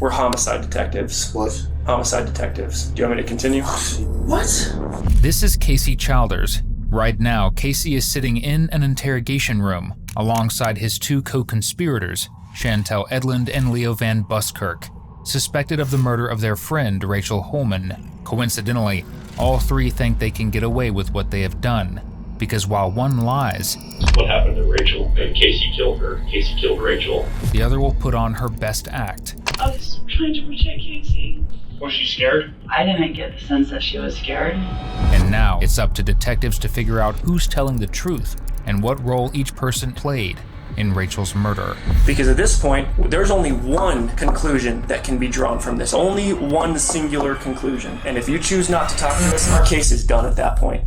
We're homicide detectives. What? Homicide detectives. Do you want me to continue? What? This is Casey Childers. Right now, Casey is sitting in an interrogation room alongside his two co-conspirators, Chantel Edlund and Leo Van Buskirk, suspected of the murder of their friend Rachel Holman. Coincidentally, all three think they can get away with what they have done, because while one lies, what happened to Rachel, and Casey killed her, Casey killed Rachel, the other will put on her best act. I was trying to protect Casey. Was she scared? I didn't get the sense that she was scared. And now it's up to detectives to figure out who's telling the truth and what role each person played in Rachel's murder. Because at this point, there's only one conclusion that can be drawn from this. Only one singular conclusion. And if you choose not to talk to us, our case is done at that point.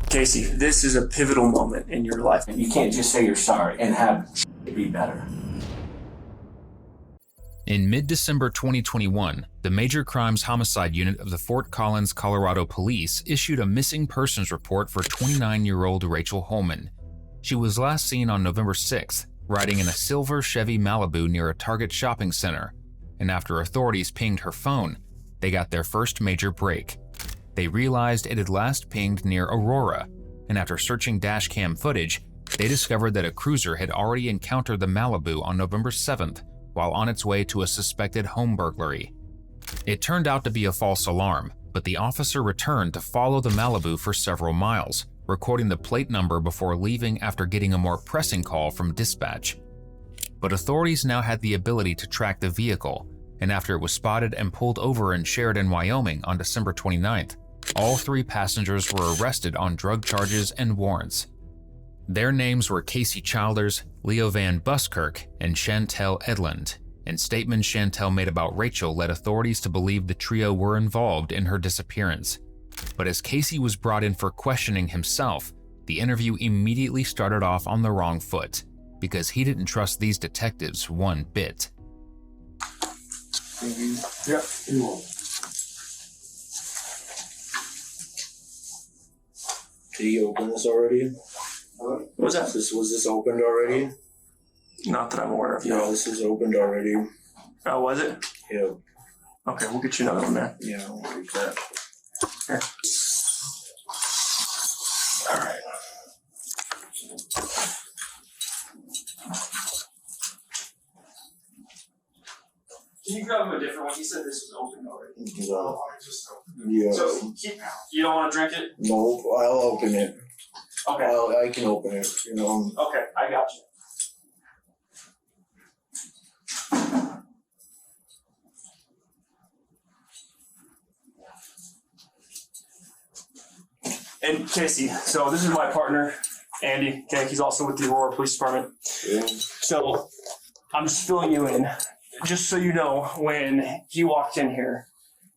Casey, this is a pivotal moment in your life. You can't just say you're sorry and have it be better. In mid-December 2021, the Major Crimes Homicide Unit of the Fort Collins, Colorado Police issued a missing persons report for 29-year-old Rachel Holman. She was last seen on November 6th, riding in a silver Chevy Malibu near a Target shopping center, and after authorities pinged her phone, they got their first major break. They realized it had last pinged near Aurora, and after searching dashcam footage, they discovered that a cruiser had already encountered the Malibu on November 7th while on its way to a suspected home burglary. It turned out to be a false alarm, but the officer returned to follow the Malibu for several miles, recording the plate number before leaving after getting a more pressing call from dispatch. But authorities now had the ability to track the vehicle, and after it was spotted and pulled over in Sheridan, Wyoming on December 29th, all three passengers were arrested on drug charges and warrants. Their names were Casey Childers, Leo Van Buskirk, and Chantel Edlund, and statements Chantel made about Rachel led authorities to believe the trio were involved in her disappearance. But as Casey was brought in for questioning himself, the interview immediately started off on the wrong foot, because he didn't trust these detectives one bit. Yep. Did he open this already? What was that? Was this opened already? Not that I'm aware of. No, this is opened already. Oh, was it? Yeah. Okay, we'll get you another one, man. Yeah, I'll take that. Here. All right. Can you grab him a different one? He said this was open already. Yeah. So you don't want to drink it? No, I'll open it. Okay. I can open it, you know. Okay, I got you. And Casey, so this is my partner, Andy. Okay, he's also with the Aurora Police Department. Yeah. So I'm just filling you in. Just so you know, when he walked in here,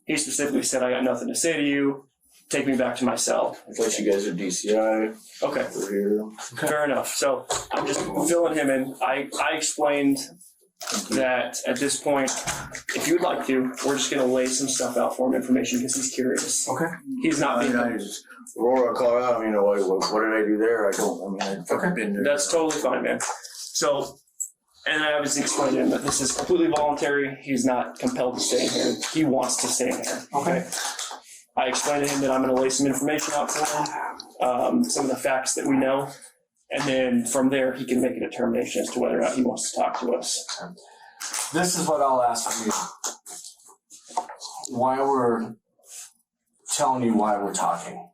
he specifically said, I got nothing to say to you. Take me back to my cell. I thought you guys are DCI. Okay. We're here. Fair enough. So I'm just filling him in. I explained that at this point, if you'd like to, we're just going to lay some stuff out for him, information, because he's curious. Okay. He's not being... Aurora, Colorado, you know, what did I do there? I've fucking been there. That's totally fine, man. So, and I obviously explained to him that this is completely voluntary. He's not compelled to stay in here. He wants to stay in here. Okay. I explained to him that I'm going to lay some information out for him, some of the facts that we know, and then from there he can make a determination as to whether or not he wants to talk to us. This is what I'll ask from you. Why we're telling you why we're talking.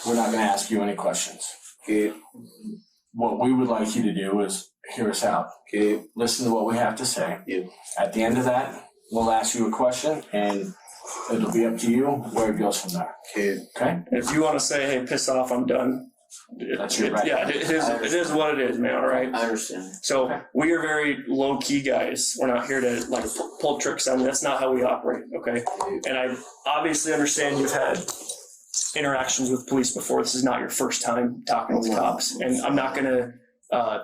We're not going to ask you any questions. Okay. What we would like you to do is hear us out. Okay. Listen to what we have to say. Yeah. At the end of that, we'll ask you a question, and it'll be up to you where it goes from there. Okay. Okay? If you want to say, hey, piss off, I'm done. That's your right. Yeah, it is what it is, man, all right? I understand. So we are very low-key guys. We're not here to like pull tricks on you. That's not how we operate, okay? And I obviously understand you've had interactions with police before. This is not your first time talking with cops. And I'm not going to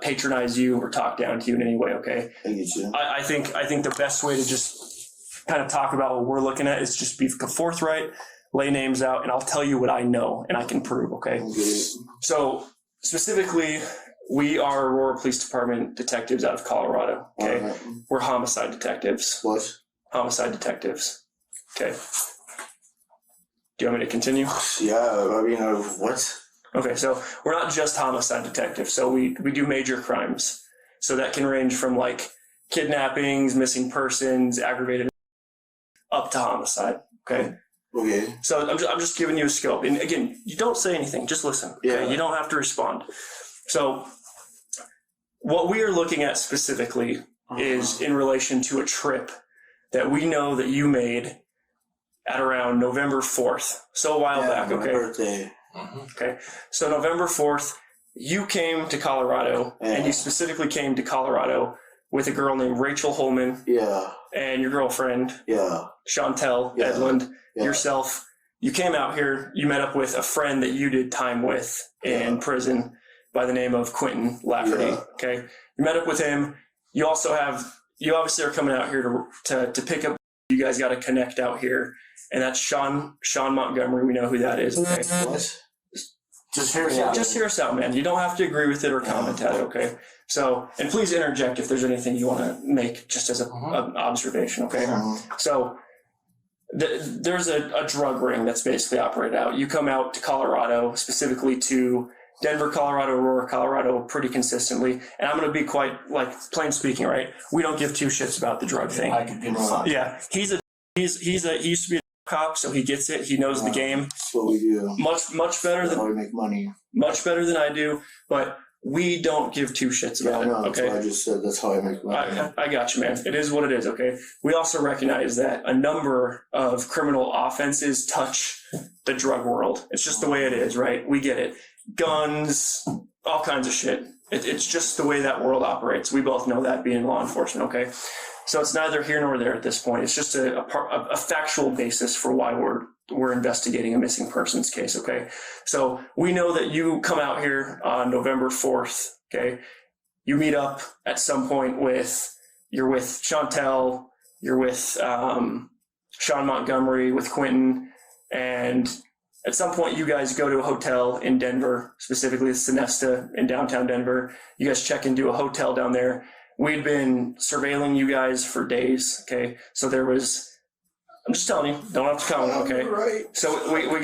patronize you or talk down to you in any way, okay? I get you. I think the best way to just kind of talk about what we're looking at is just be forthright, lay names out, and I'll tell you what I know and I can prove, okay? Okay. So specifically, We are Aurora Police Department detectives out of Colorado. Okay. Alright. We're homicide detectives. What? Homicide detectives. Okay. Do you want me to continue? Yeah, I mean, what? Okay, so we're not just homicide detectives. So we do major crimes. So that can range from like kidnappings, missing persons, aggravated, up to homicide. Okay. Okay. So I'm just giving you a scope. And again, you don't say anything. Just listen. Okay? Yeah. You don't have to respond. So what we are looking at specifically is in relation to a trip that we know that you made at around November 4th. So a while back, my okay? birthday. Okay. So November 4th, you came to Colorado, and you specifically came to Colorado with a girl named Rachel Holman Yeah. and your girlfriend, Yeah. Chantel Yeah. Edlund, Yeah. yourself. You came out here, you met up with a friend that you did time with in prison by the name of Quentin Lafferty. Yeah. Okay. You met up with him. You also you obviously are coming out here to pick up. You guys got to connect out here. And that's Sean Montgomery. We know who that is. Okay. What? Just hear us out. Just hear us out, man. You don't have to agree with it or comment at it, okay? So, and please interject if there's anything you want to make just as an observation, okay? So, there's a drug ring that's basically operated out. You come out to Colorado, specifically to Denver, Colorado, Aurora, Colorado, pretty consistently. And I'm going to be quite, like, plain speaking, right? We don't give two shits about the drug thing. I could give a fuck. Yeah, he used to be a cop, so he gets it. He knows the game. That's what we do. Much better That's than how we make money. much better than I do, but we don't give two shits Yeah, about I know. it. That's Okay. what I just said. That's how I make money. I got you, man. It is what it is, okay? We also recognize that a number of criminal offenses touch the drug world. It's just the way it is, right? We get it. Guns, all kinds of shit. It's just the way that world operates. We both know that being law enforcement, okay? So it's neither here nor there at this point. It's just a factual basis for why we're investigating a missing persons case, okay? So we know that you come out here on November 4th, okay? You meet up at some point you're with Chantel, you're with Sean Montgomery, with Quentin, and at some point you guys go to a hotel in Denver, specifically the Sonesta in downtown Denver. You guys check into a hotel down there. We'd been surveilling you guys for days, okay? So I'm just telling you, don't have to comment, okay? Right. So we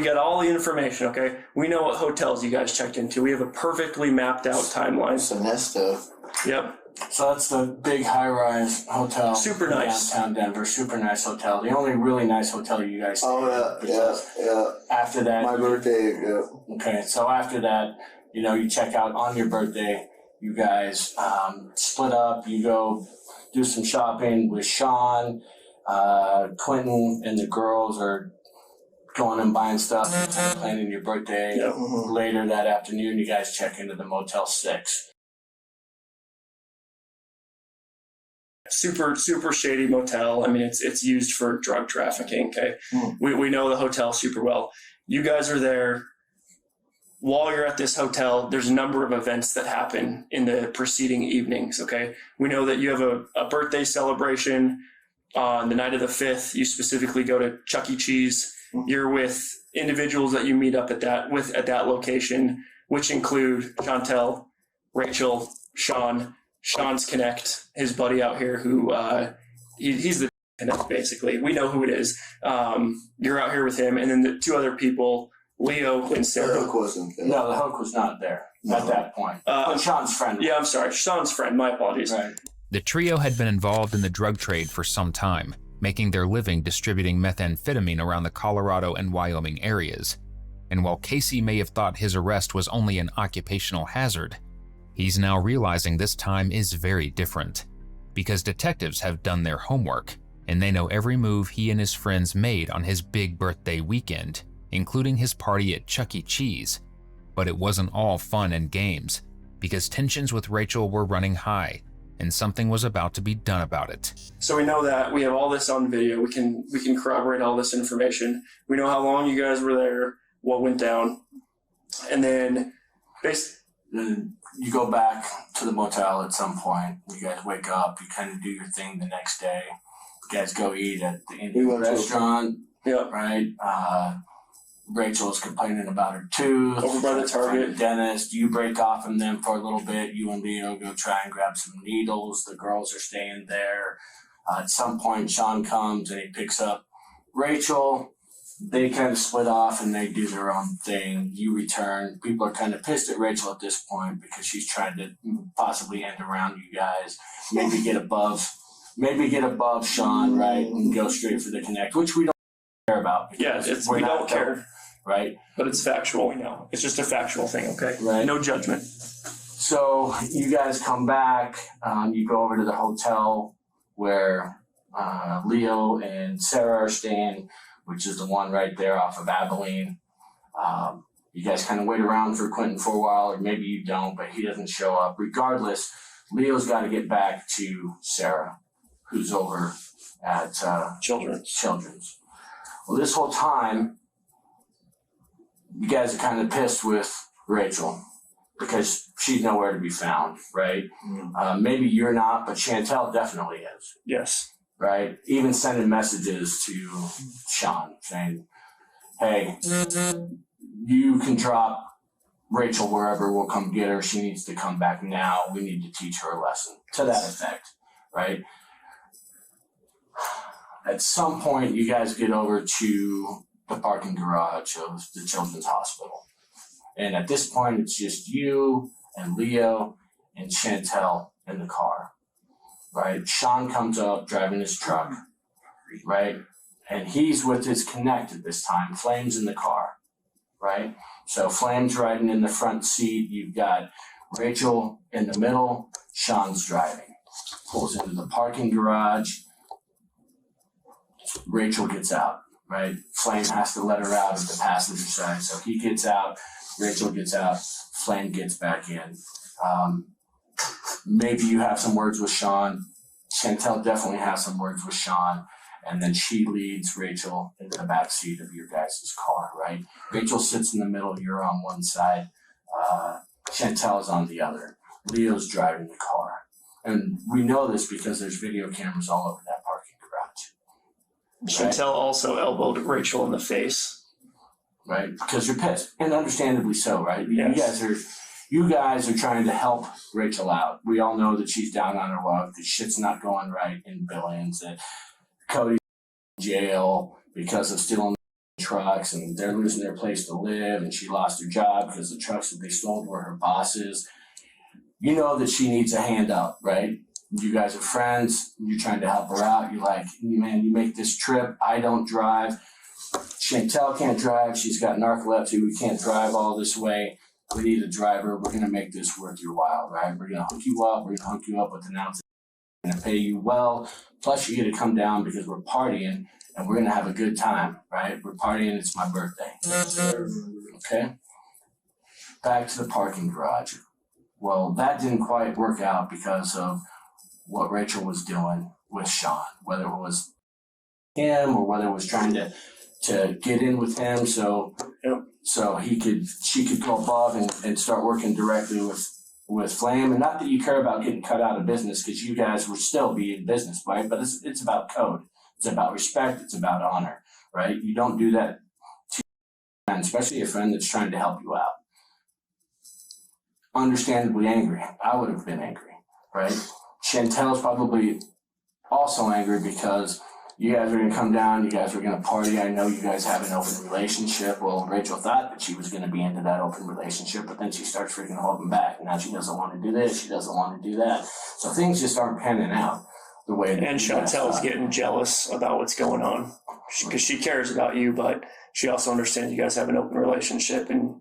got all the information, okay? We know what hotels you guys checked into. We have a perfectly mapped out timeline. Sonesta. Yep. So that's the big high-rise hotel. Super in nice. Downtown Denver, super nice hotel. The only really nice hotel you guys stayed Oh, in. yeah. After that, My birthday, yeah. okay, so after that, you check out on your birthday. You guys split up. You go do some shopping with Sean. Quentin and the girls are going and buying stuff and planning your birthday. Yep. Later that afternoon, you guys check into the Motel 6. Super shady motel. I mean, it's used for drug trafficking, okay? We know the hotel super well. You guys are there. While you're at this hotel, there's a number of events that happen in the preceding evenings, okay? We know that you have a birthday celebration on the night of the 5th. You specifically go to Chuck E. Cheese. You're with individuals that you meet up at that location, which include Chantel, Rachel, Sean's Connect, his buddy out here who he's the Connect, basically. We know who it is. You're out here with him, and then the two other people, Leo and The Sarah. hook wasn't there. No, the hook was not there at that point. But Sean's friend. Yeah, I'm sorry. Sean's friend. My apologies. Right. The trio had been involved in the drug trade for some time, making their living distributing methamphetamine around the Colorado and Wyoming areas. And while Casey may have thought his arrest was only an occupational hazard, he's now realizing this time is very different, because detectives have done their homework, and they know every move he and his friends made on his big birthday weekend, including his party at Chuck E. Cheese. But it wasn't all fun and games, because tensions with Rachel were running high, and something was about to be done about it. So we know that. We have all this on video. We can corroborate all this information. We know how long you guys were there, what went down, and then Then you go back to the motel at some point. You guys wake up. You kind of do your thing the next day. You guys go eat at the Indian went to- restaurant, yeah. right? Rachel's complaining about her tooth. Over by the Target. Dentist. You break off from them for a little bit. You and Leo go try and grab some needles. The girls are staying there. At some point, Sean comes and he picks up Rachel. They kind of split off and they do their own thing. You return. People are kind of pissed at Rachel at this point because she's trying to possibly end around you guys. Maybe get above Sean, right, and go straight for the connect, which we don't care about. Yeah, we don't care. Right? But it's factual, we know. It's just a factual thing, okay? Right. No judgment. So you guys come back. You go over to the hotel where Leo and Sarah are staying, which is the one right there off of Abilene. You guys kind of wait around for Quentin for a while, or maybe you don't, but he doesn't show up. Regardless, Leo's got to get back to Sarah, who's over at Children's. Well, this whole time, you guys are kind of pissed with Rachel because she's nowhere to be found, right? Maybe you're not, but Chantel definitely is. Yes. Right? Even sending messages to Sean saying, hey, you can drop Rachel wherever, we'll come get her. She needs to come back now. We need to teach her a lesson. To that effect, right? At some point, you guys get over to the parking garage of the Children's Hospital. And at this point, it's just you and Leo and Chantel in the car, right? Sean comes up driving his truck, right? And he's with his Connect at this time. Flame's in the car, right? So Flame's riding in the front seat. You've got Rachel in the middle. Sean's driving. Pulls into the parking garage. Rachel gets out, right? Flame has to let her out at the passenger side. So he gets out. Rachel gets out. Flame gets back in. Maybe you have some words with Sean. Chantel definitely has some words with Sean. And then she leads Rachel into the back seat of your guys' car, right? Rachel sits in the middle. You're on one side. Chantel's on the other. Leo's driving the car. And we know this because there's video cameras all over that parking garage. Right? Chantel also elbowed Rachel in the face. Right? Because you're pissed. And understandably so, right? Yes. You guys are trying to help Rachel out. We all know that she's down on her luck, that shit's not going right in Billings, that Cody's in jail because of stealing trucks, and they're losing their place to live, and she lost her job because the trucks that they stole were her boss's. You know that she needs a hand up, right? You guys are friends. You're trying to help her out. You're like, man, you make this trip. I don't drive. Chantel can't drive. She's got narcolepsy. We can't drive all this way. We need a driver. We're going to make this worth your while, right? We're going to hook you up. We're going to hook you up with an ounce. We're going to pay you well. Plus, you get to come down because we're partying and we're going to have a good time, right? We're partying. It's my birthday. Okay? Back to the parking garage. Well, that didn't quite work out because of what Rachel was doing with Sean, whether it was him or whether it was trying to get in with him so she could go above and start working directly with Flame. And not that you care about getting cut out of business, because you guys would still be in business, right? But it's about code. It's about respect. It's about honor, right? You don't do that to your friend, especially a friend that's trying to help you out. Understandably angry. I would have been angry, right? Chantel's probably also angry because you guys are going to come down, you guys are going to party. I know you guys have an open relationship. Well, Rachel thought that she was going to be into that open relationship, but then she starts freaking holding back. Now she doesn't want to do this, she doesn't want to do that. So things just aren't panning out the way that And Chantel's getting jealous about what's going on because she cares about you, but she also understands you guys have an open relationship. And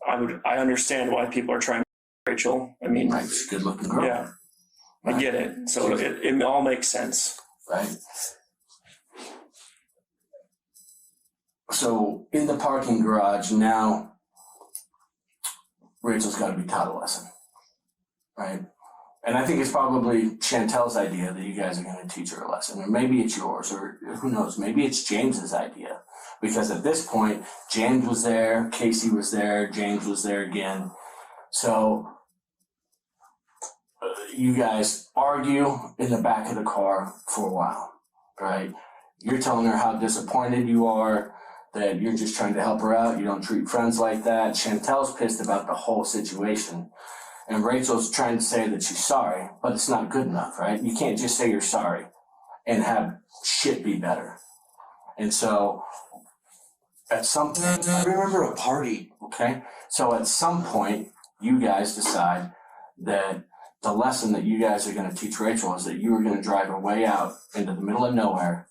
I understand why people are trying to Rachel. I mean, right, she's a good looking girl. Yeah, right. I get it. So it all makes sense. Right. So in the parking garage now, Rachel's got to be taught a lesson, right? And I think it's probably Chantel's idea that you guys are going to teach her a lesson, or maybe it's yours, or who knows? Maybe it's James's idea, because at this point, James was there, Casey was there, James was there again. So you guys argue in the back of the car for a while, right? You're telling her how disappointed you are. that you're just trying to help her out. You don't treat friends like that. Chantel's pissed about the whole situation. And Rachel's trying to say that she's sorry, but it's not good enough, right? You can't just say you're sorry and have shit be better. And so at some point, I remember a party. okay? So at some point, you guys decide that the lesson that you guys are going to teach Rachel is that you are going to drive her way out into the middle of nowhere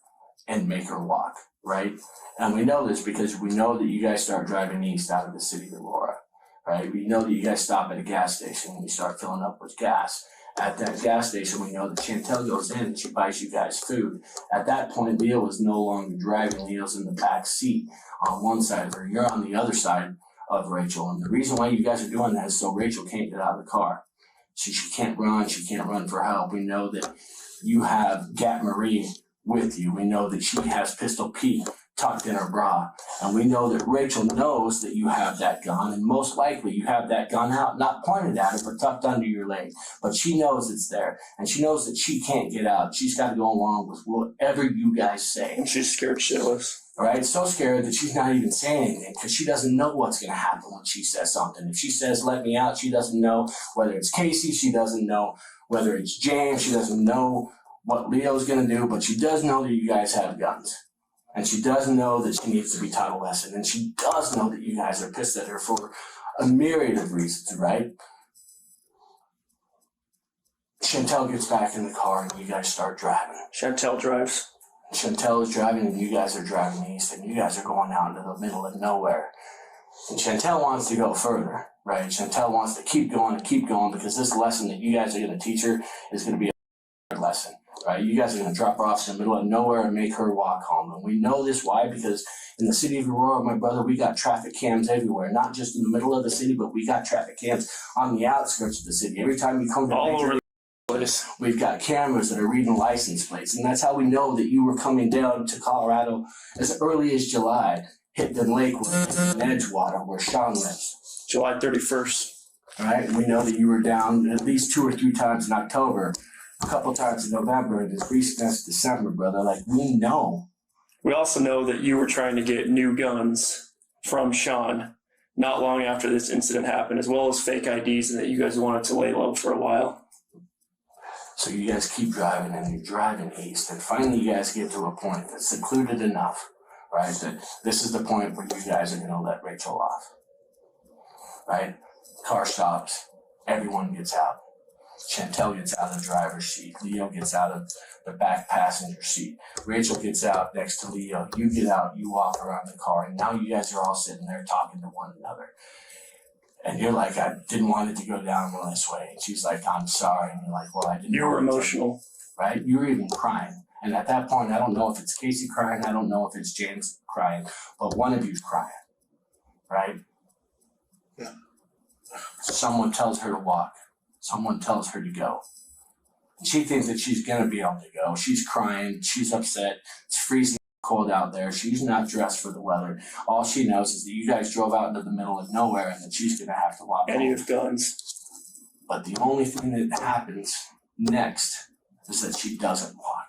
and make her walk, right? And we know this because we know that you guys start driving east out of the city of Aurora, right? We know that you guys stop at a gas station and you start filling up with gas. At that gas station, we know that Chantel goes in and she buys you guys food. At that point, Leo is no longer driving. Leo's in the back seat on one side of her. You're on the other side of Rachel. And the reason why you guys are doing that is so Rachel can't get out of the car. So she can't run. She can't run for help. We know that you have Gat Marie with you. We know that she has Pistol Pete tucked in her bra. And we know that Rachel knows that you have that gun, and most likely you have that gun out, not pointed at her, but tucked under your leg. But she knows it's there, and she knows that she can't get out. She's got to go along with whatever you guys say. And she's scared shitless. Right? So scared that she's not even saying anything because she doesn't know what's going to happen when she says something. If she says, let me out, she doesn't know whether it's Casey. She doesn't know whether it's James. She doesn't know what Leo's going to do, but she does know that you guys have guns. And she does know that she needs to be taught a lesson. And she does know that you guys are pissed at her for a myriad of reasons, right? Chantel gets back in the car and you guys start driving. Chantel drives. Chantel is driving and you guys are driving east and you guys are going out into the middle of nowhere. And Chantel wants to go further, right? Chantel wants to keep going because this lesson that you guys are going to teach her is going to be a lesson. Right, you guys are going to drop her off in the middle of nowhere and make her walk home. And we know this, why? Because in the city of Aurora, my brother, we got traffic cams everywhere. Not just in the middle of the city, but we got traffic cams on the outskirts of the city. Every time you come to All over the place. we've got cameras that are reading license plates. And that's how we know that you were coming down to Colorado as early as July, hitting Lakewood, hitting Edgewater, where Sean lives. July 31st. Right? We know that you were down at least 2 or 3 times in October. A couple times in November, and as recent as December, brother. Like, we know. We also know that you were trying to get new guns from Sean not long after this incident happened, as well as fake IDs, and that you guys wanted to lay low for a while. So you guys keep driving, and you're driving east, and finally you guys get to a point that's secluded enough, right, that this is the point where you guys are going to let Rachel off. Right? Car stops. Everyone gets out. Chantel gets out of the driver's seat. Leo gets out of the back passenger seat. Rachel gets out next to Leo. You get out. You walk around the car. And now you guys are all sitting there talking to one another. And you're like, I didn't want it to go down this way. And she's like, I'm sorry. And you're like, well, I didn't know. You were emotional. Right? You were even crying. And at that point, I don't know if it's Casey crying. I don't know if it's James crying. But one of you's crying. Right? Yeah. Someone tells her to walk. Someone tells her to go. She thinks that she's going to be able to go. She's crying. She's upset. It's freezing cold out there. She's not dressed for the weather. All she knows is that you guys drove out into the middle of nowhere and that she's going to have to walk And you home. have guns. But the only thing that happens next is that she doesn't walk.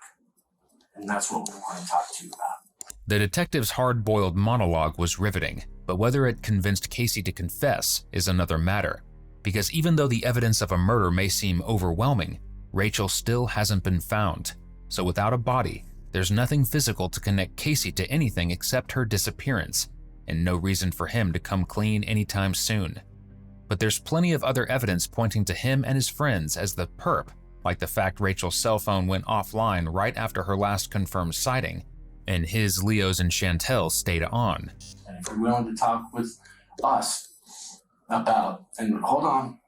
And that's what we want to talk to you about. The detective's hard-boiled monologue was riveting, but whether it convinced Casey to confess is another matter. Because even though the evidence of a murder may seem overwhelming, Rachel still hasn't been found. So without a body, there's nothing physical to connect Casey to anything except her disappearance, and no reason for him to come clean anytime soon. But there's plenty of other evidence pointing to him and his friends as the perp, like the fact Rachel's cell phone went offline right after her last confirmed sighting, and his, Leo's, and Chantel stayed on. And if you're willing to talk with us about, and hold on.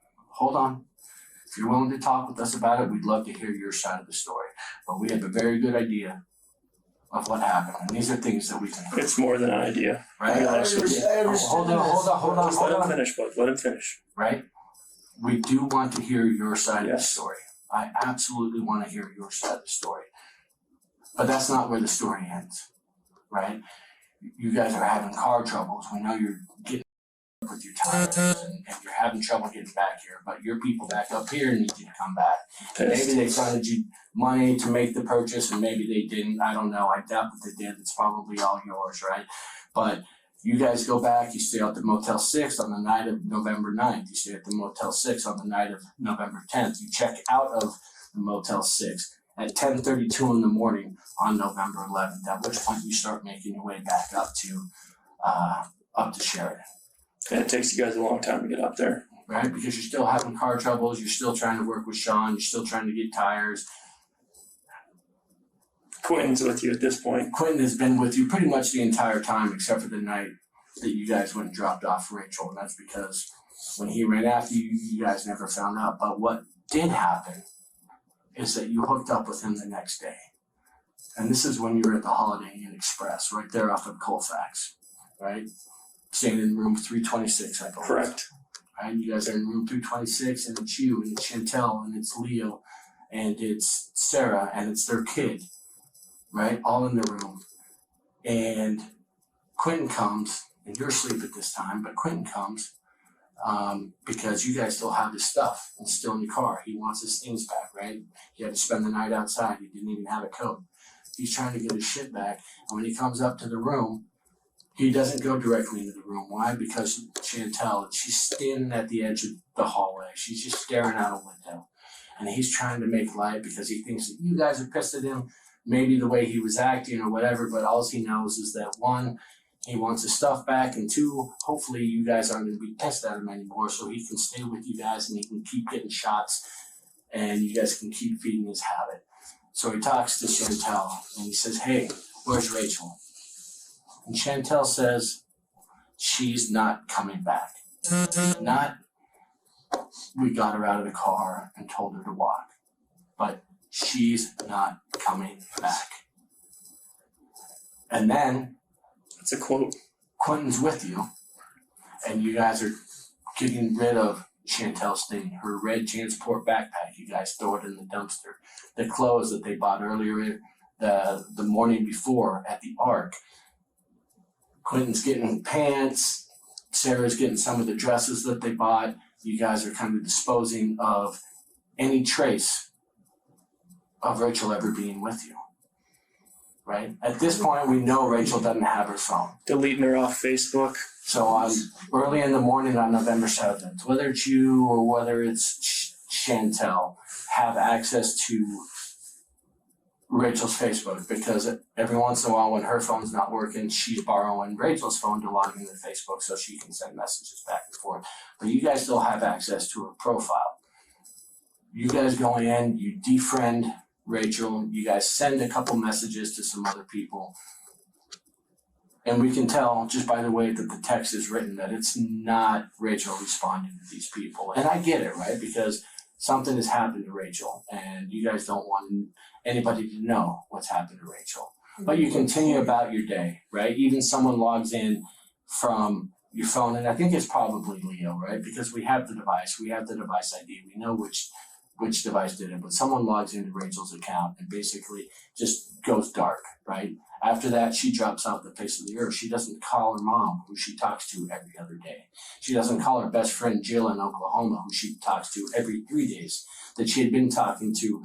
If you're willing to talk with us about it, we'd love to hear your side of the story. But we have a very good idea of what happened. And these are things that we can prove. It's more than an idea. Right? Hold on. Just let him finish, bud. Let him finish. Right? We do want to hear your side of the Yes. story. I absolutely want to hear your side of the story. But that's not where the story ends. Right? You guys are having car troubles. We know you're getting with your tires and you're having trouble getting back here, but your people back up here need you to come back. Maybe they funded you money to make the purchase and maybe they didn't. I don't know. I doubt that they did. It's probably all yours, right? But you guys go back, you stay at the Motel 6 on the night of November 9th. You stay at the Motel 6 on the night of November 10th. You check out of the Motel 6 at 10:32 in the morning on November 11th, at which point you start making your way back up to Sheridan. And it takes you guys a long time to get up there. Right? Because you're still having car troubles, you're still trying to work with Sean, you're still trying to get tires. Quentin's with you at this point. Quentin has been with you pretty much the entire time except for the night that you guys went and dropped off Rachel, and that's because when he ran after you, you guys never found out. But what did happen is that you hooked up with him the next day. And this is when you were at the Holiday Inn Express, right there off of Colfax, right? Staying in room 326, I believe. Correct. Right? You guys are in room 326, and it's you, and it's Chantel, and it's Leo, and it's Sarah, and it's their kid, right? All in the room. And Quentin comes, and you're asleep at this time, but Quentin comes because you guys still have his stuff. It's still in your car. He wants his things back, right? He had to spend the night outside. He didn't even have a coat. He's trying to get his shit back. And when he comes up to the room, he doesn't go directly into the room. Why? Because Chantel, she's standing at the edge of the hallway. She's just staring out a window. And he's trying to make light because he thinks that you guys are pissed at him, maybe the way he was acting or whatever, but all he knows is that one, he wants his stuff back, and two, hopefully you guys aren't going to be pissed at him anymore so he can stay with you guys and he can keep getting shots and you guys can keep feeding his habit. So he talks to Chantel and he says, hey, where's Rachel? And Chantel says, she's not coming back. Not, we got her out of the car and told her to walk, but she's not coming back. And then, That's a quote. Quentin's with you, and you guys are getting rid of Chantel's thing, her red JanSport backpack. You guys throw it in the dumpster. The clothes that they bought earlier the morning before at the Ark. Quentin's getting pants. Sarah's getting some of the dresses that they bought. You guys are kind of disposing of any trace of Rachel ever being with you. Right? At this point, we know Rachel doesn't have her phone. Deleting her off Facebook. So early in the morning on November 7th, whether it's you or whether it's Chantel, have access to Rachel's Facebook, because every once in a while when her phone's not working, she's borrowing Rachel's phone to log into Facebook so she can send messages back and forth. But you guys still have access to her profile. You guys go in, you defriend Rachel, you guys send a couple messages to some other people. And we can tell just by the way that the text is written that it's not Rachel responding to these people. And I get it, right? Because something has happened to Rachel and you guys don't want anybody to know what's happened to Rachel. But you continue about your day, right? Even someone logs in from your phone, and I think it's probably Leo, right? Because we have the device ID, we know which device did it, but someone logs into Rachel's account and basically just goes dark, right? After that, she drops off the face of the earth. She doesn't call her mom, who she talks to every other day. She doesn't call her best friend Jill in Oklahoma, who she talks to every 3 days, that she had been talking to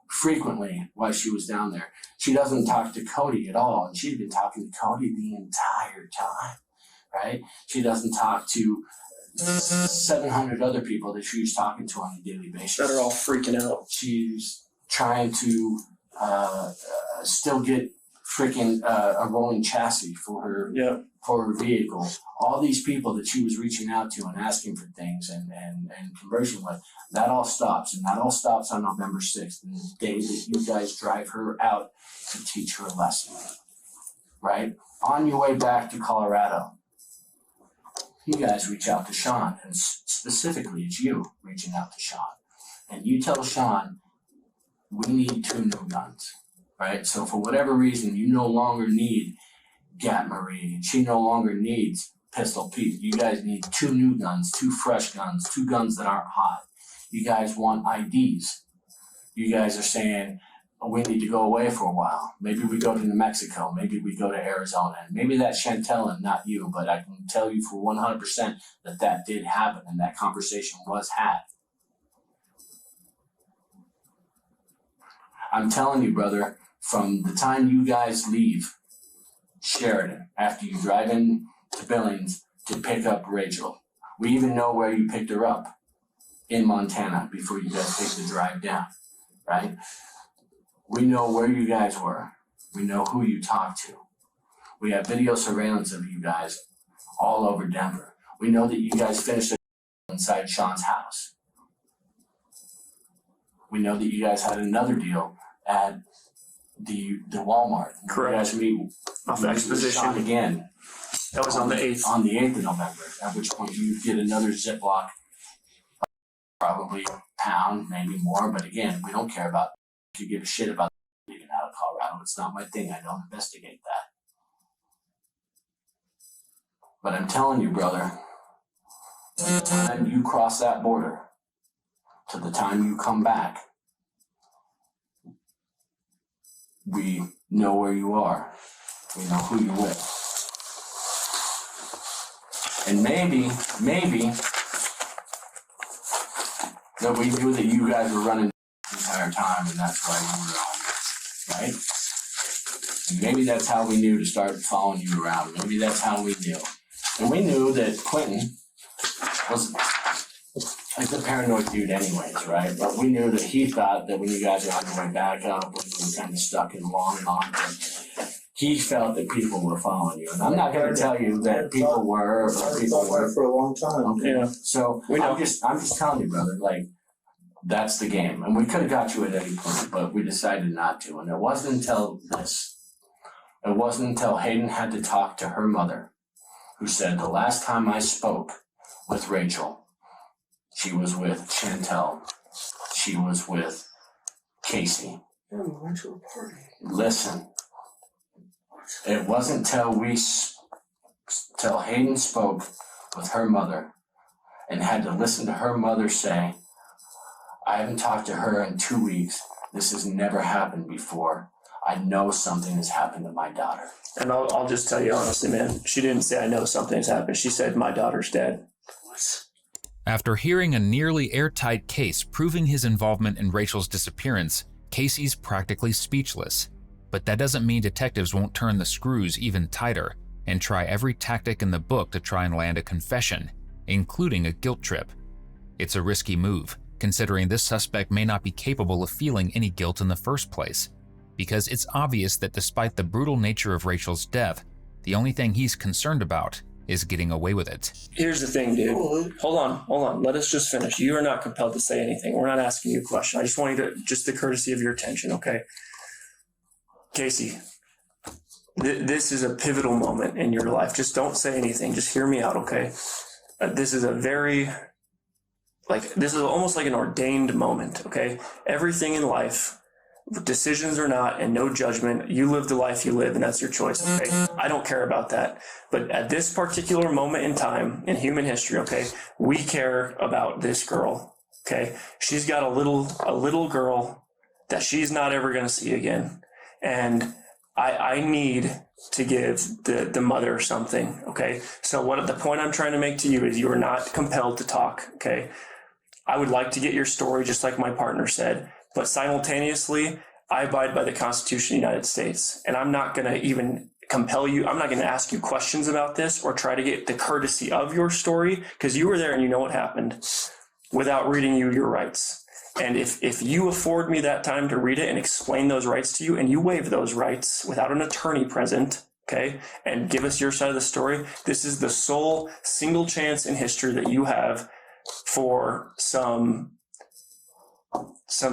frequently while she was down there. She doesn't talk to Cody at all, and she'd been talking to Cody the entire time, right? She doesn't talk to 700 other people that she was talking to on a daily basis. That are all freaking out. She's trying to still get freaking a rolling chassis for her vehicle. All these people that she was reaching out to and asking for things and conversing with, that all stops. And that all stops on November 6th, the day that you guys drive her out to teach her a lesson. Right? On your way back to Colorado, you guys reach out to Sean, and specifically it's you reaching out to Sean. And you tell Sean, we need 2 new guns, right? So for whatever reason, you no longer need Gat Marie, and she no longer needs Pistol Pete. You guys need 2 new guns, 2 fresh guns, 2 guns that aren't hot. You guys want IDs. You guys are saying, we need to go away for a while. Maybe we go to New Mexico. Maybe we go to Arizona. And maybe that's Chantel and not you, but I can tell you for 100% that did happen and that conversation was had. I'm telling you, brother, from the time you guys leave Sheridan, after you drive in to Billings to pick up Rachel, we even know where you picked her up in Montana before you guys take the drive down, right? We know where you guys were. We know who you talked to. We have video surveillance of you guys all over Denver. We know that you guys finished inside Sean's house. We know that you guys had another deal at the Walmart. Correct. You guys meet Off the exposition. Sean again. That was on the 8th. On the 8th of November, at which point you get another Ziploc, probably a pound, maybe more, but again, we don't care about if you give a shit about getting out of Colorado. It's not my thing. I don't investigate that. But I'm telling you, brother, from the time you cross that border to the time you come back, we know where you are. We know who you're with. And maybe that we knew that you guys were running the entire time and that's why you were on, right? And maybe that's how we knew to start following you around. Maybe that's how we knew. And we knew that Quentin was like a paranoid dude anyways, right? But we knew that he thought that when you guys were on your way back up, we were kind of stuck in long and on. He felt that people were following you. And I'm not going to tell you that people were or people were for a long time. Okay. Yeah. So I'm just telling you, brother, like, that's the game. And we could have got you at any point, but we decided not to. And it wasn't until this. It wasn't until Hayden had to talk to her mother, who said, the last time I spoke with Rachel, she was with Chantel. She was with Casey. Yeah, we went to a party. Listen. It wasn't till Hayden spoke with her mother and had to listen to her mother say, I haven't talked to her in 2 weeks. This has never happened before. I know something has happened to my daughter. And I'll just tell you honestly, man, she didn't say I know something has happened. She said my daughter's dead. After hearing a nearly airtight case proving his involvement in Rachel's disappearance, Casey's practically speechless. But that doesn't mean detectives won't turn the screws even tighter and try every tactic in the book to try and land a confession, including a guilt trip. It's a risky move, considering this suspect may not be capable of feeling any guilt in the first place, because it's obvious that despite the brutal nature of Rachel's death, the only thing he's concerned about is getting away with it. Here's the thing, dude. Hold on. Let us just finish. You are not compelled to say anything. We're not asking you a question. I just want you to, just the courtesy of your attention, okay? Casey, this is a pivotal moment in your life. Just don't say anything. Just hear me out, okay? This is almost like an ordained moment, okay? Everything in life, decisions or not, and no judgment, you live the life you live, and that's your choice, okay? I don't care about that. But at this particular moment in time in human history, okay, we care about this girl, okay? She's got a little girl that she's not ever going to see again. And I need to give the mother something, okay? So the point I'm trying to make to you is you are not compelled to talk, okay? I would like to get your story just like my partner said, but simultaneously, I abide by the Constitution of the United States, and I'm not going to even compel you. I'm not going to ask you questions about this or try to get the courtesy of your story, because you were there and you know what happened, without reading you your rights. And if you afford me that time to read it and explain those rights to you, and you waive those rights without an attorney present, okay, and give us your side of the story, this is the sole single chance in history that you have for some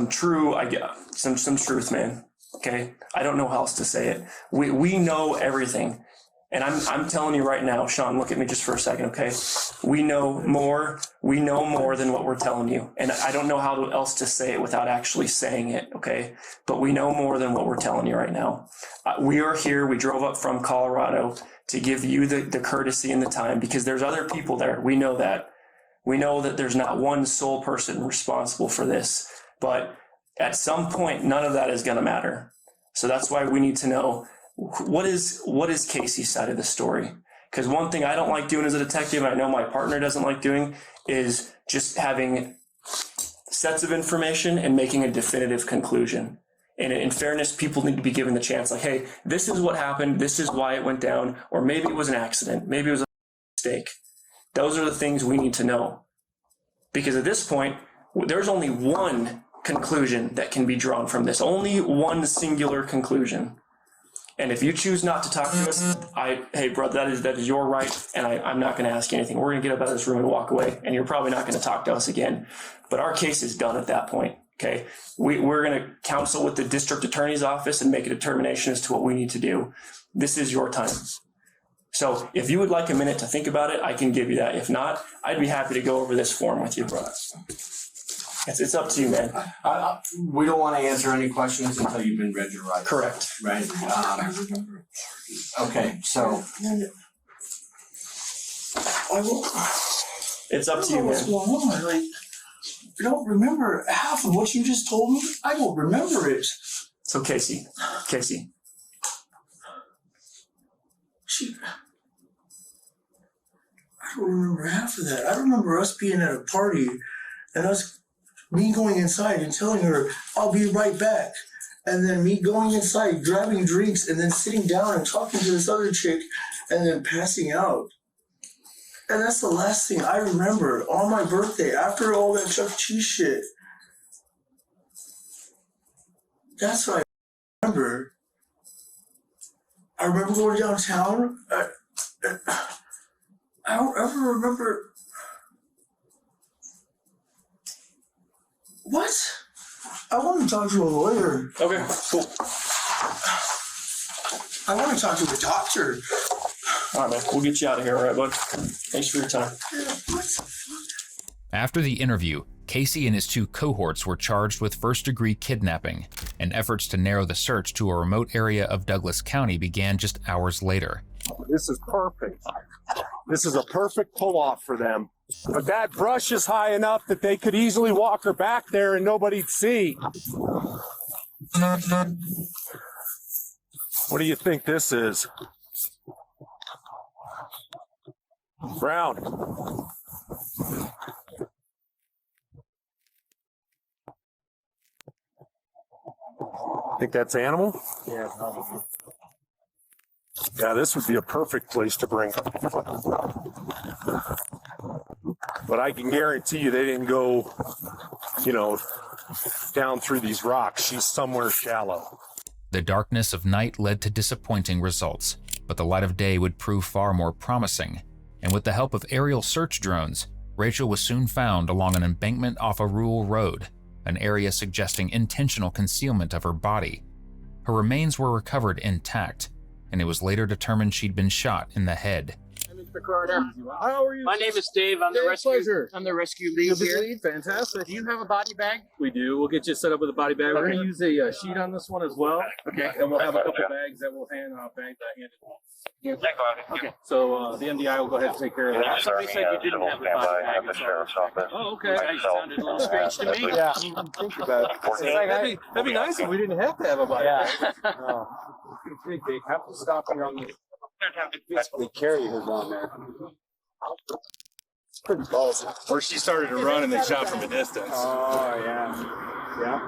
truth, man. Okay, I don't know how else to say it. We know everything, and I'm telling you right now, Sean. Look at me just for a second, okay? We know more than what we're telling you, and I don't know how else to say it without actually saying it, okay? But we know more than what we're telling you right now. We are here. We drove up from Colorado to give you the courtesy and the time, because there's other people there. We know that. We know that there's not one sole person responsible for this, but At some point, none of that is going to matter. So that's why we need to know what is Casey's side of the story. Because one thing I don't like doing as a detective, and I know my partner doesn't like doing, is just having sets of information and making a definitive conclusion. And in fairness, people need to be given the chance, like, hey, this is what happened, this is why it went down, or maybe it was an accident, maybe it was a mistake. Those are the things we need to know. Because at this point, there's only one conclusion that can be drawn from this, only one singular conclusion. And if you choose not to talk to us, hey, brother, that is your right, and I'm not going to ask you anything. We're going to get up out of this room and walk away, and you're probably not going to talk to us again. But our case is done at that point, okay? We're going to counsel with the district attorney's office and make a determination as to what we need to do. This is your time. So if you would like a minute to think about it, I can give you that. If not, I'd be happy to go over this form with you. It's up to you, man. We don't want to answer any questions until you've been read your rights. Correct. Right? Okay, so. It's up to you, What's man. going on? Like, I don't remember half of what you just told me. I don't remember it. So Casey. I don't remember half of that. I remember us being at a party and me going inside and telling her, I'll be right back. And then me going inside, grabbing drinks, and then sitting down and talking to this other chick, and then passing out. And that's the last thing I remember on my birthday, after all that Chuck E. Cheese shit. That's what I remember. I remember going downtown. I don't ever remember. What? I want to talk to a lawyer. Okay, cool. I want to talk to a doctor. All right, man. We'll get you out of here, all right, bud? Thanks for your time. What the fuck? After the interview, Casey and his two cohorts were charged with first-degree kidnapping, and efforts to narrow the search to a remote area of Douglas County began just hours later. This is perfect. This is a perfect pull-off for them. But that brush is high enough that they could easily walk her back there and nobody'd see. What do you think this is? Brown. Think that's animal? Yeah, probably. Yeah, this would be a perfect place to bring her. But I can guarantee you they didn't go, down through these rocks. She's somewhere shallow. The darkness of night led to disappointing results, but the light of day would prove far more promising. And with the help of aerial search drones, Rachel was soon found along an embankment off a rural road, an area suggesting intentional concealment of her body. Her remains were recovered intact, and it was later determined she'd been shot in the head. Mr. Carter. How are you? My name is Dave. I'm the rescue lead here. Fantastic. Do you have a body bag? We do. We'll get you set up with a body bag. We're going to use a sheet on this one as well. Okay. And we'll have a couple bags that we'll hand Okay. So the MDI will go ahead and take care of that. Somebody said you didn't have a body bag. at the sheriff's office. Oh, okay. That sounded a little strange to me. Yeah. Think about it. That'd be nice if we didn't have to have a body bag. They have to stop here on the basically carry her down there. It's pretty ballsy. Or she started to run and they shot from a distance. Oh, yeah. Yeah.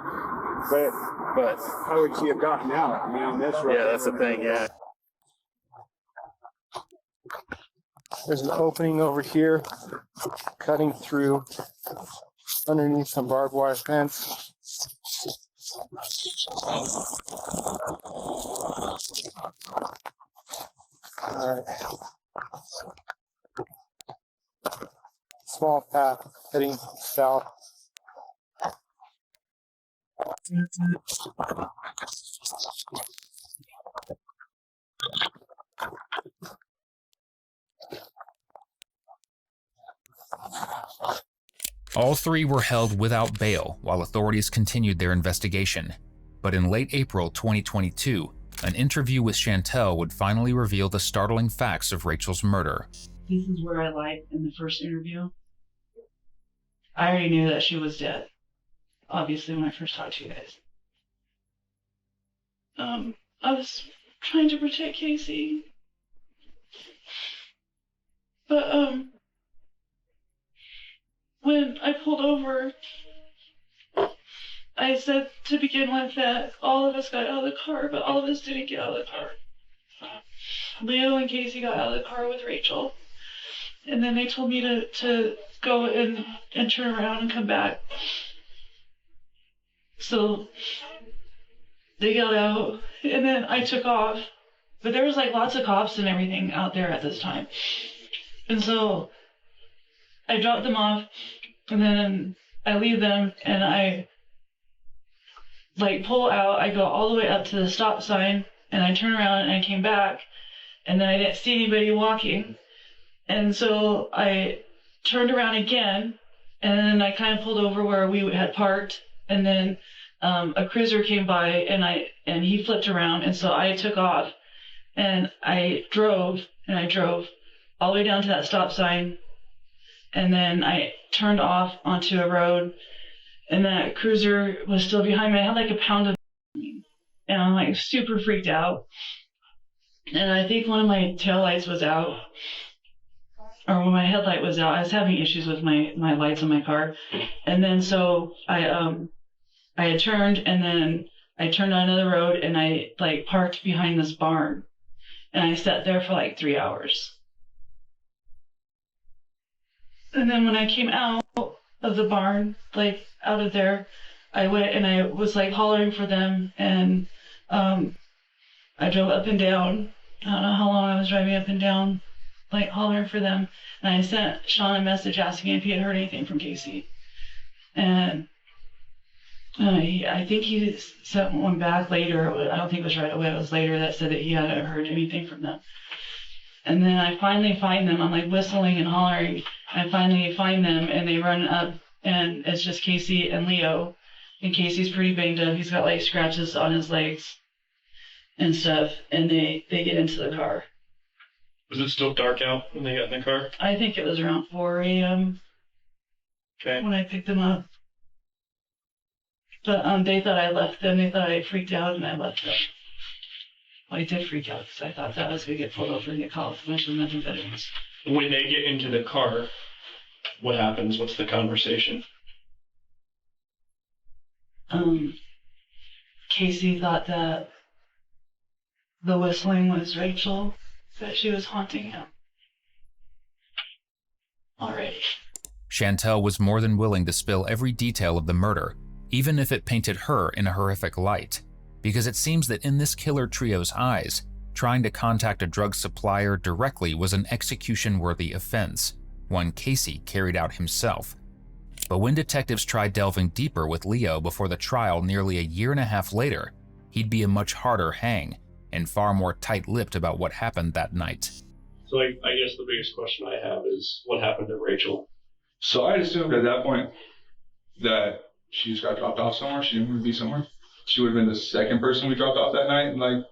But how would she have gotten out? I mean, on this road. Yeah, that's the thing, yeah. There's an opening over here, cutting through underneath some barbed wire fence. All right. Small path heading south. All three were held without bail while authorities continued their investigation. But in late April 2022, an interview with Chantel would finally reveal the startling facts of Rachel's murder. This is where I lied in the first interview. I already knew that she was dead. obviously, when I first talked to you guys. I was trying to protect Casey. But, when I pulled over, I said to begin with that all of us got out of the car, but all of us didn't get out of the car. Leo and Casey got out of the car with Rachel. And then they told me to go and turn around and come back. So they got out, and then I took off. But there was like lots of cops and everything out there at this time. And so I dropped them off, and then I leave them, and I like pull out. I go all the way up to the stop sign, and I turn around, and I came back, and then I didn't see anybody walking. And so I turned around again, and then I kind of pulled over where we had parked, and then a cruiser came by, and he flipped around, and so I took off, and I drove all the way down to that stop sign, and then I turned off onto a road, and that cruiser was still behind me. I had like a pound of, and I'm like super freaked out, and I think one of my taillights was out. Or when my headlight was out, I was having issues with my lights on my car. And then so I had turned, and then I turned on another road, and I like parked behind this barn. And I sat there for like 3 hours. And then when I came out of the barn, like out of there, I went and I was like hollering for them, and I drove up and down. I don't know how long I was driving up and down, like hollering for them. And I sent Sean a message asking if he had heard anything from Casey. And I think he sent one back later. I don't think it was right away. It was later that said that he hadn't heard anything from them. And then I finally find them. I'm like whistling and hollering. I finally find them, and they run up, and it's just Casey and Leo. And Casey's pretty banged up. He's got like scratches on his legs and stuff. And they get into the car. Was it still dark out when they got in the car? I think it was around 4 a.m. Okay. when I picked them up. But they thought I left them. They thought I freaked out, and I left them. Well, I did freak out because I thought that I was going to get pulled over and get called for methamphetamines. When they get into the car, what happens? What's the conversation? Casey thought that the whistling was Rachel, that she was haunting him already. Chantel was more than willing to spill every detail of the murder, even if it painted her in a horrific light, because it seems that in this killer trio's eyes, trying to contact a drug supplier directly was an execution-worthy offense, one Casey carried out himself. But when detectives tried delving deeper with Leo before the trial nearly a year and a half later, he'd be a much harder hang and far more tight-lipped about what happened that night. So I guess the biggest question I have is, what happened to Rachel? So I assumed at that point that she just got dropped off somewhere. She didn't want to be somewhere. She would have been the second person we dropped off that night and like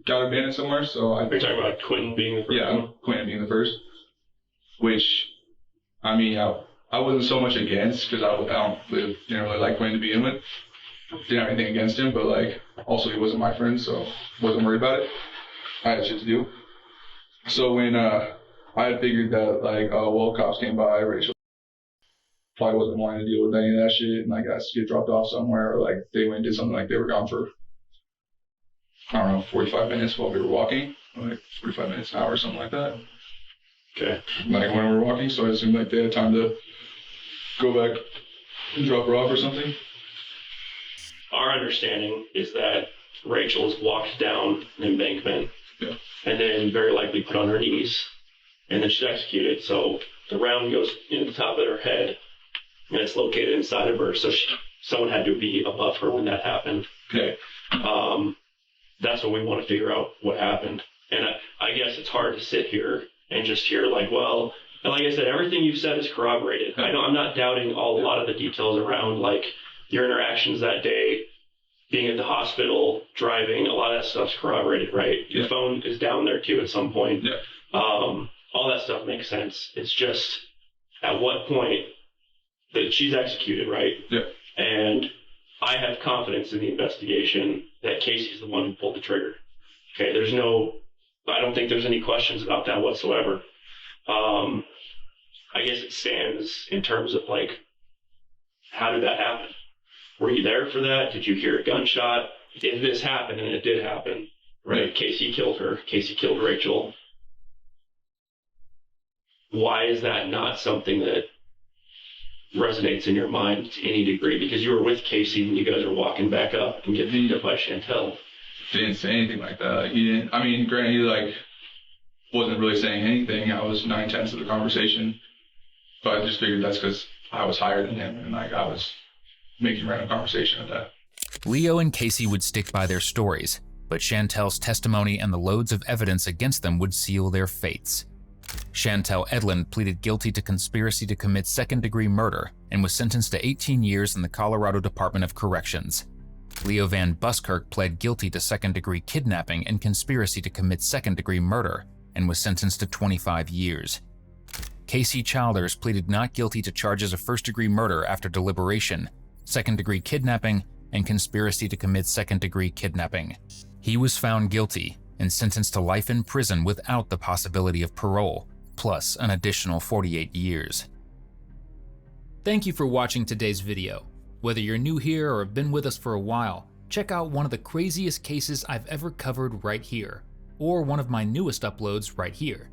got abandoned somewhere. So I. Are you talking about Quentin being the first? Yeah, Quentin being the first. Which, I mean, I wasn't so much against because didn't really like Quentin to begin with. Didn't have anything against him, but like also he wasn't my friend, so wasn't worried about it. I had shit to do. So when I had figured that like, oh well, cops came by, Rachel probably wasn't wanting to deal with any of that shit, and like I get dropped off somewhere, or like they went and did something, like they were gone for I don't know 45 minutes while we were walking, like 45 minutes, an hour, something like that. Okay. Like when we were walking, so I assumed like they had time to go back and drop her off or something. Our understanding is that Rachel's walked down an embankment, yeah, and then very likely put on her knees, and then she's executed. So the round goes in the top of her head, and it's located inside of her. So someone had to be above her when that happened. Okay. That's what we want to figure out what happened. And I guess it's hard to sit here and just hear like, well, and like I said, everything you've said is corroborated. I'm not doubting a lot of the details around like your interactions that day, being at the hospital, driving, a lot of that stuff's corroborated, right? Your phone is down there too at some point. Yeah. All that stuff makes sense. It's just at what point that she's executed, right? Yeah. And I have confidence in the investigation that Casey's the one who pulled the trigger. Okay, I don't think there's any questions about that whatsoever. I guess it stands in terms of like, how did that happen? Were you there for that? Did you hear a gunshot? If this happened, and it did happen, right? Casey killed her. Casey killed Rachel. Why is that not something that resonates in your mind to any degree? Because you were with Casey when you guys are walking back up and get beat up by Chantel. Didn't say anything like that. Like, he didn't. I mean, granted, he like wasn't really saying anything. I was 9/10 of the conversation, but I just figured that's because I was higher than him, and like I was making random conversation at that. Leo and Casey would stick by their stories, but Chantel's testimony and the loads of evidence against them would seal their fates. Chantel Edlin pleaded guilty to conspiracy to commit second-degree murder and was sentenced to 18 years in the Colorado Department of Corrections. Leo Van Buskirk pled guilty to second-degree kidnapping and conspiracy to commit second-degree murder and was sentenced to 25 years. Casey Childers pleaded not guilty to charges of first-degree murder after deliberation, second-degree kidnapping, and conspiracy to commit second-degree kidnapping. He was found guilty and sentenced to life in prison without the possibility of parole, plus an additional 48 years. Thank you for watching today's video. Whether you're new here or have been with us for a while, check out one of the craziest cases I've ever covered right here, or one of my newest uploads right here.